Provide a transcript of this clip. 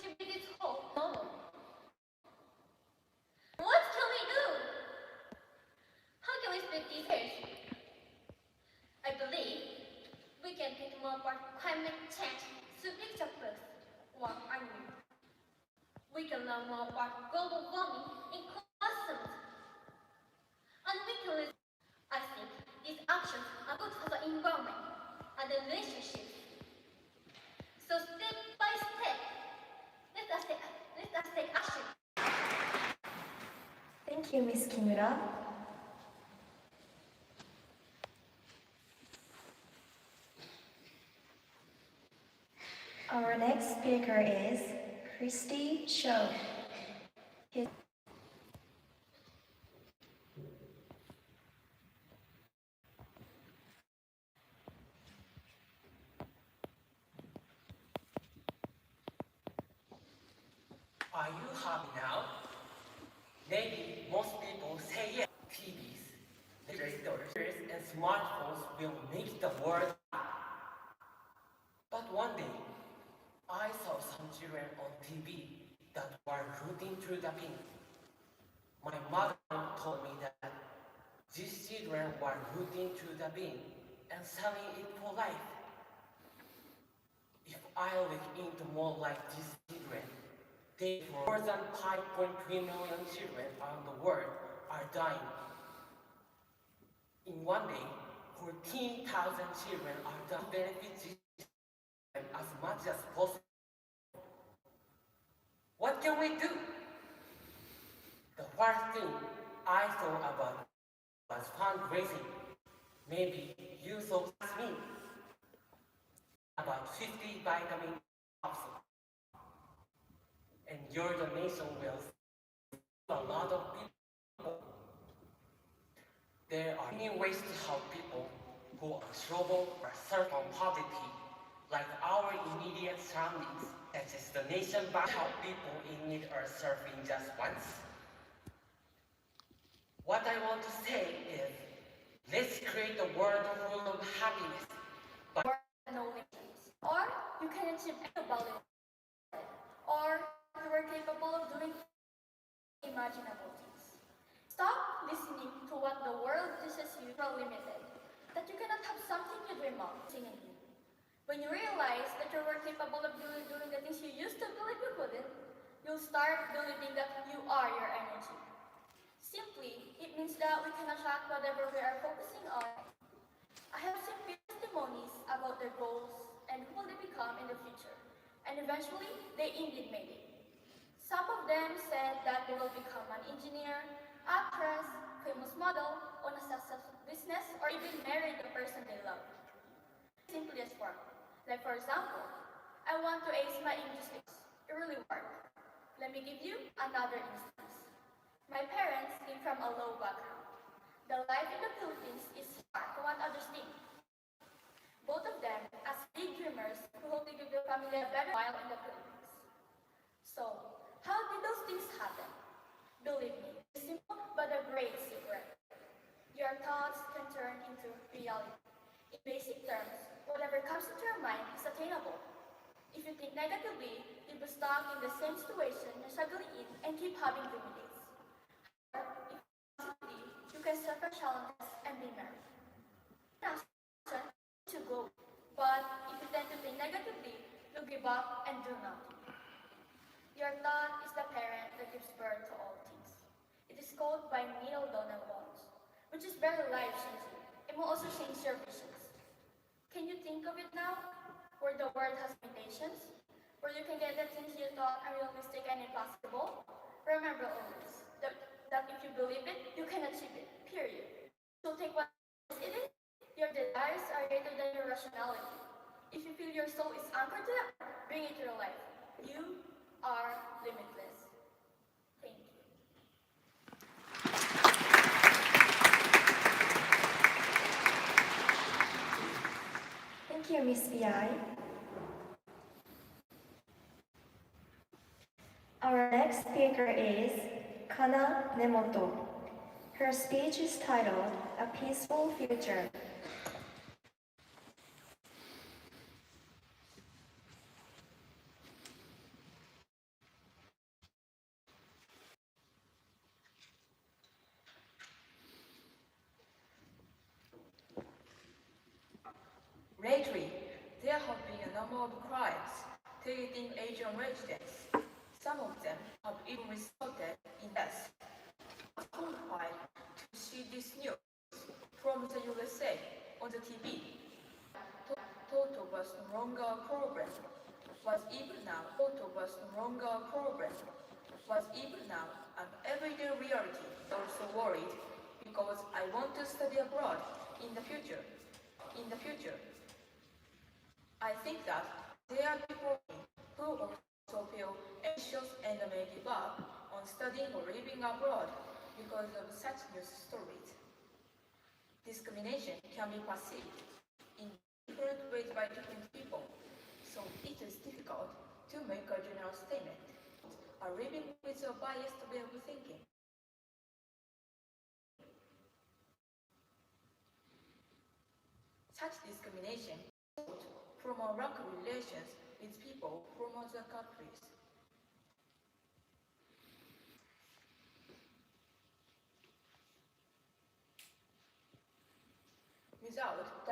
should be this whole normal. What can we do? How can we split these hairs? I believe we can think more about climate change through picture books or anime. We can learn more about global warming in classrooms. And we can listen. I think these actions are good for the environment and the relationships. So step by step, let us take action. Thank you, Ms. Kimura. Our next speaker is Christy Cho. Are you happy now? Maybe most people say yes. TVs, computers, and smartphones will make the world. But one day, I saw some children on TV that were rooting through the bin. My mother told me that these children were rooting through the bin and selling it for life. If I look into more like these children, more than 5.3 million children around the world are dying. In one day, 14,000 children are dying. Benefit as much as possible. What can we do? The first thing I thought about was fundraising. Maybe you thought as me. About 50 vitamin capsules. And your donation will save a lot of people. There are many ways to help people who are troubled or suffer from poverty, like our immediate surroundings, such as donation by help people in need or serving just once. What I want to say is, let's create a world full of happiness. But no limitations. Or you can achieve any or you are capable of doing unimaginable things. Stop listening to what the world teaches you are limited, that you cannot have something you dream of singing. When you realize that you are capable of doing the things you used to believe you couldn't, you'll start believing that you are your energy. Simply, it means that we can attract whatever we are focusing on. I have seen testimonies about their goals and who they become in the future, and eventually, they indeed made it. Some of them said that they will become an engineer, actress, famous model, own a successful business, or even marry the person they love. Simply as form. Like for example, I want to ace my English exam. It really worked. Let me give you another instance. My parents came from a low background. The life in the Philippines is far from what others think. Both of them as big dreamers who hope to give their family a better while in the Philippines. So, how did those things happen? Believe me, it's simple but a great secret. Your thoughts can turn into reality. In basic terms, whatever comes into your mind is attainable. If you think negatively, you'll be stuck in the same situation you're struggling in and keep having gloomy days. However, if positively, you can suffer challenges and be married. To go. But if you tend to think negatively, you'll give up and do nothing. Your thought is the parent that gives birth to all things. It is called by Neil Donald Walsh, which is very life-changing. It will also change your visions. Can you think of it now? Where the world has limitations? Where you can get the things you thought unrealistic and impossible? Remember always that if you believe it, you can achieve it, period. So take what it is. Your desires are greater than your rationality. If you feel your soul is anchored to that, bring it to your life. You are limitless. Thank you. Thank you, Ms. B.I. Our next speaker is Kana Nemoto. Her speech is titled A Peaceful Future. number of crimes targeting Asian residents. Some of them have even resulted in death. I was horrified to see this news from the USA on the TV. Toto was no longer a problem. Was even now, Toto was no longer a problem. Was even now an everyday reality. Also worried because I want to study abroad in the future. I think that there are people who also feel anxious and may give up on studying or living abroad because of such news stories. Discrimination can be perceived in different ways by different people, so it is difficult to make a general statement. Are living with a biased way of thinking. Such discrimination from our lack of relations with people from other countries. Without direct